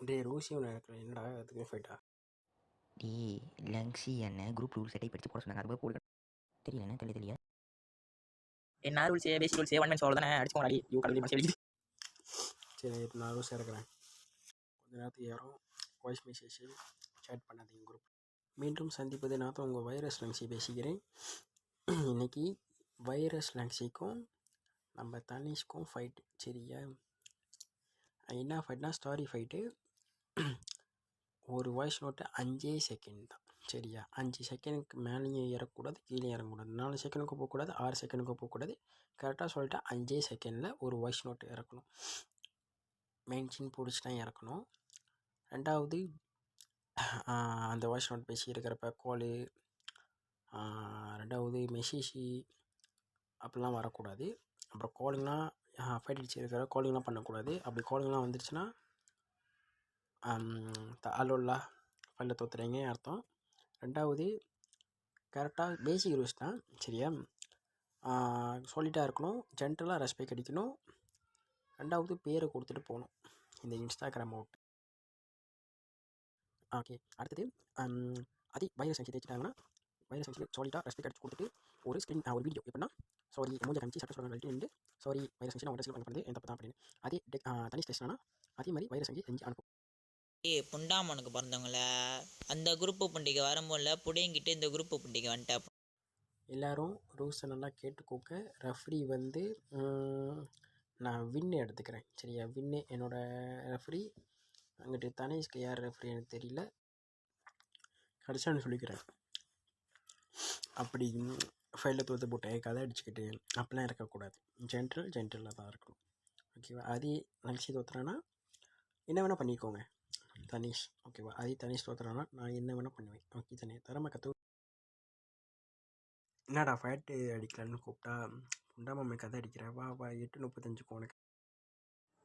டேய் ரோசி ஒன்று இருக்கிறேன் என்னடா அதுக்கு ஃபைட்டா? டேய் லங்ஸி அண்ணன் குரூப் ரூல் செட்டை படித்து போட சொன்னாங்க. அது போட தெரியல தெரியல. என்ன ரூல்ஸே பேசிக் ரூல்ஸே ஒன் மேன் சோலோ தானே அடிச்சு போனாடி யூ கடவுளே மனசே வலிக்குது. சரி நான் ரோசி இருக்கிறேன். கொஞ்ச நேரத்துக்கு யாரும் வாய்ஸ் மெசேஜ் சேட் பண்ணாதீங்க குரூப். மீண்டும் சந்திப்பது நான் தான் உங்கள் வைரஸ் லங்ஸி பேசிக்கிறேன். இன்றைக்கி வைரஸ் லங்ஸிக்கும் நம்ம தனிஷ்க்கும் ஃபைட்டு. சரியா? என்ன ஃபைட்னா ஸ்டாரி ஃபைட்டு. ஒரு வாய்ஸ் நோட்டு 5 செகண்ட் தான். சரியா? 5 செகண்டுக்கு மேலேயும் ஏறக்கூடாது, கீழே இறங்கக்கூடாது. 4 செகண்டுக்கு போகக்கூடாது, 6 செகண்டுக்கு போகக்கூடாது. கரெக்டாக சொல்லிட்டு 5 செகண்டில் ஒரு வாய்ஸ் நோட்டு இறக்கணும். மென்ஷன் பிடிச்சி தான் இறக்கணும். ரெண்டாவது அந்த வாய்ஸ் நோட் பேசி இருக்கிறப்ப காலு, ரெண்டாவது மெசேஜி அப்படிலாம் வரக்கூடாது. அப்புறம் காலிங்லாம் ஃபைட் அடிச்சு இருக்கிற காலிங்லாம் பண்ணக்கூடாது. அப்படி காலிங்லாம் வந்துருச்சுன்னா அலோல்லா ஃபைலில் தோத்துறீங்க அர்த்தம். ரெண்டாவது கரெக்டாக பேசிக் ரூல்ஸ் தான். சரியா? சொல்லிட்டா இருக்கணும், ஜென்டலாக ரெஸ்பெக்ட் அடிக்கணும். ரெண்டாவது பேரை கொடுத்துட்டு போகணும் இந்த இன்ஸ்டாகிராம் அவுட். ஓகே, அடுத்தது அதே வைரஸ் செஞ்சு தேய்ச்சிட்டாங்கன்னா வைரஸ் செஞ்சு சாலிட்டாக ரெஸ்பெக்ட் அடிச்சு கொடுத்துட்டு ஒரு ஸ்க்ரீன் ஒரு வீடியோ எப்படின்னா சாரி மூஞ்சை காமிச்சு சட்ட சொல்ல கழிட்டு நின்று சாரி வைரஸ் செஞ்சு நான் உடனே பண்ணுறது என் தப்பு தான் அப்படின்னு. அதே தனி ஸ்டேஷனா அதே மாதிரி வைரஸ் செஞ்சு அனுப்பும். புண்டாமனுக்கு பிறந்தவங்கள அந்த குரூப்பு பண்டிகை வரும்போது புடிங்கிட்டு இந்த குரூப்பு பண்டிகை வந்துட்டா. எல்லோரும் ரூல்ஸை நல்லா கேட்டுக்கோங்க. ரெஃப்ரி வந்து நான் வின்னு எடுத்துக்கிறேன். சரியா? வின்னு என்னோடய ரெஃப்ரி. அங்கிட்டு தனேஷ்க்கு யார் ரெஃப்ரி எனக்கு தெரியல, கடைசியாக சொல்லிக்கிறேன். அப்படி ஃபைலில் தோற்று போட்டு கதை அடிச்சுக்கிட்டு அப்படிலாம் இருக்கக்கூடாது. ஜென்ரலாக தான் இருக்கணும். ஓகேவா? அதே லங்ஸி தோற்றுறான்னா என்ன வேணால் பண்ணிக்கோங்க தனீஷ். ஓகேவா? அதே தனீஷ் தோற்றுறான்னா நான் என்ன வேணால் பண்ணுவேன். ஓகே தானே? தரமாக கற்று என்னடா ஃபைட்டு அடிக்கலான்னு கூப்பிட்டா புண்டாமாமை கதை அடிக்கிற வா 8:35 உனக்கு.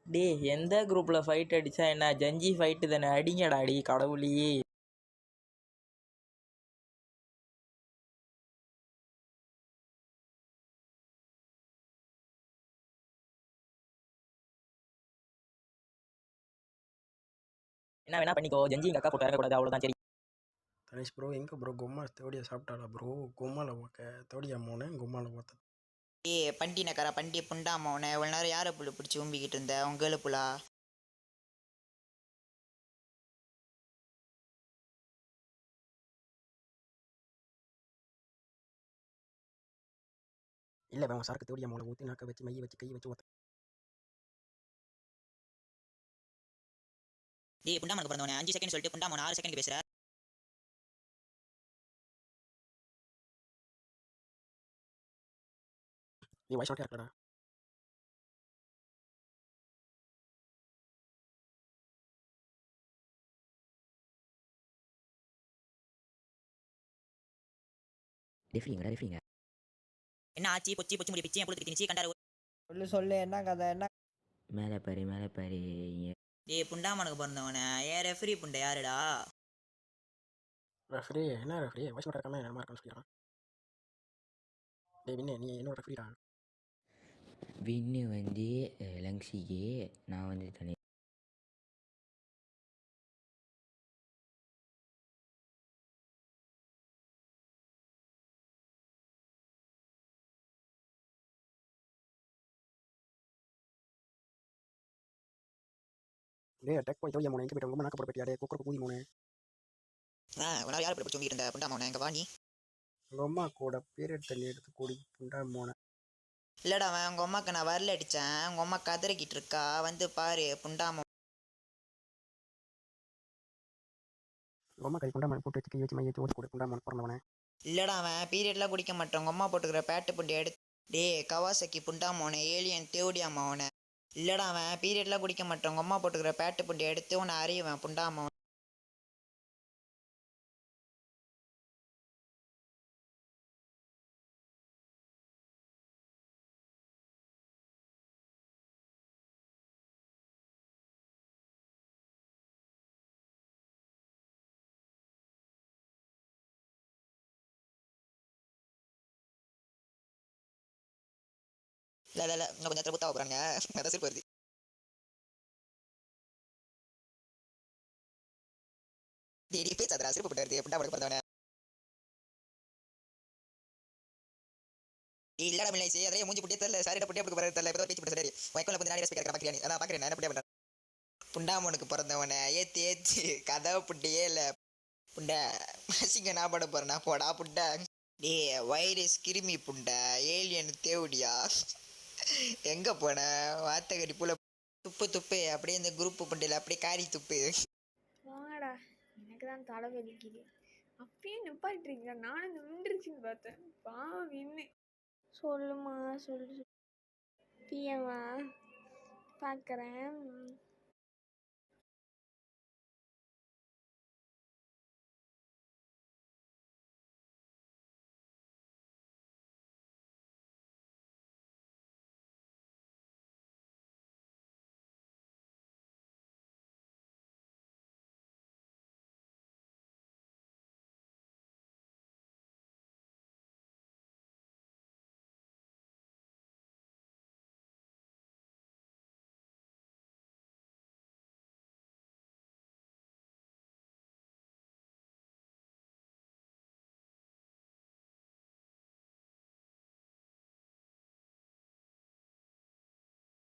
டே எந்த குரூப்பில் ஃபைட் அடித்தா என்ன? ஜஞ்சி ஃபைட்டு தானே, அடிங்கடாடி கடவுளையே. என்ன வேணா பண்ணிக்கோ, ஜஞ்சி எங்கள் அக்கா போட்டு இறக்கக்கூடாது, அவ்வளோதான். சரி தனேஷ் ப்ரோ எங்கே ப்ரோ கும்மா தேவடியா சாப்பிட்டாளா ப்ரோ? கும்மாவில் ஓக்க தேவடியா மோனே கும்மாவில் ஓத்த. பண்டி நக்கரா பண்டி புண்டாமவனை இவ்வளோ நேரம் யாரை புள்ள பிடிச்சி ஊம்பிக்கிட்டு இருந்த உங்க எழுப்புலா? இல்லை அவன் சரக்கு தேவடியா மோனை ஊற்றி நாக்க வச்சு மைய வச்சு கை வச்சு ஓத்த. புண்டாமனுக்கு பிறந்தவனே 5 செகண்ட் சொல்லிட்டு புண்டாமனை 6 செகண்ட் பேசுற. நீ வாய்ஸ் நோட்டே இருக்கடா. ரெஃப்ரிங்க என்ன ஆச்சு பொச்சி பொச்சி முடி பிச்சி என் பொழுது திணிச்சி கண்டாரு. சொல்லு என்ன கதை என்ன? மேலே பாரு. புண்டாமனுக்கு பிறந்தவனே ஏன் ரெஃப்ரி புண்டை யாருடா? ரெஃப்ரி என்ன ரெஃப்ரி வாய்ஸ் நோட் இருக்காம என்னமா இருக்கான்னு சொல்லிடுறான். டே வின்னு நீ என்னோட ரெஃப்ரிடா. வின்னு வந்து லங்ஸிக்கு, நான் வந்து தனி. டே டெக் போய் தேவடியா மோனை எங்கே போய்ட்டு உங்கள் நாக்க போட போயிட்டியா? குக்கருக்கு கூதி மோனே. உன்னால யாரை புள்ள பிடிச்சி ஊம்பிக்கிட்டு இருந்த புண்டாமவனை எங்க வாணி? உங்கள் அம்மா கூட பீரியட் தண்ணி எடுத்து கூடி புண்டா மோனை. இல்லடா அவன் உங்க அம்மாக்கு நான் வரல அடித்தேன், உங்க அம்மா கதறிக்கிட்டு இருக்கா வந்து பாரு புண்டாம. உங்கள் அம்மா கை புண்டா மோனை போட்டு வச்சு கை வச்சு மைய வச்சு ஓடி கூட புண்டா மோனை பிறந்தவனே. இல்லடா அவன் பீரியட்லாம் குடிக்க மாட்டேன், உங்க அம்மா போட்டுக்கிற பேட்டு புண்டி எடுத்து. கவாசக்கி புண்டாமோனே ஏலியன் தேவடியாமாவனை. இல்லடா அவன் பீரியட்லாம் குடிக்க மாட்டேன், உங்க அம்மா போட்டுக்கிற பேட்டு புண்டி எடுத்து உன்னை அறியுவேன் புண்டாமவன். இல்லை இன்னும் கொஞ்சம் நேரத்தில் புத்தாவ போகிறாங்க, அதான் சிரிப்பு வருது. டேய் டேய் பேசாதடா சிரிப்பு போட்டு வருது புண்டாமோனுக்கு பிறந்தவனே. டேய் இல்லடா மில்லை அதே மூஞ்சி புட்டியே தெரியல சாரிடா புட்டியே அப்படி தெரியல இப்போ பேச்சு போட்டு சரி வைக்கோல கொஞ்சம் நாடி ஸ்பீக்கர் பாக்குறியா நீ அதான் பாக்குறேன் நான் என்ன புட்டியே பண்றேன். புண்டாமோனுக்கு பிறந்தவனே ஏத்தி ஏத்தி கதவை புட்டியே இல்லை புண்டை மசிங்க நான் பட போறேன் போடா புண்டை. டே வைரஸ் கிருமி புண்டை ஏலியன் தேவடியா எங்க போன வார்த்தைகடி புல துப்பு துப்பு அப்படியே இந்த குரூப் புண்டையில் அப்படியே காரி துப்பு. வாங்கடா, எனக்கு தான் தலை வலிக்குது. அப்பயே நிப்பாட்டுறீங்க, நானும் நின்றுச்சுன்னு பார்த்தேன். பாவின்னு சொல்லுமா சொல்லு. பியமா பார்க்குறேன்.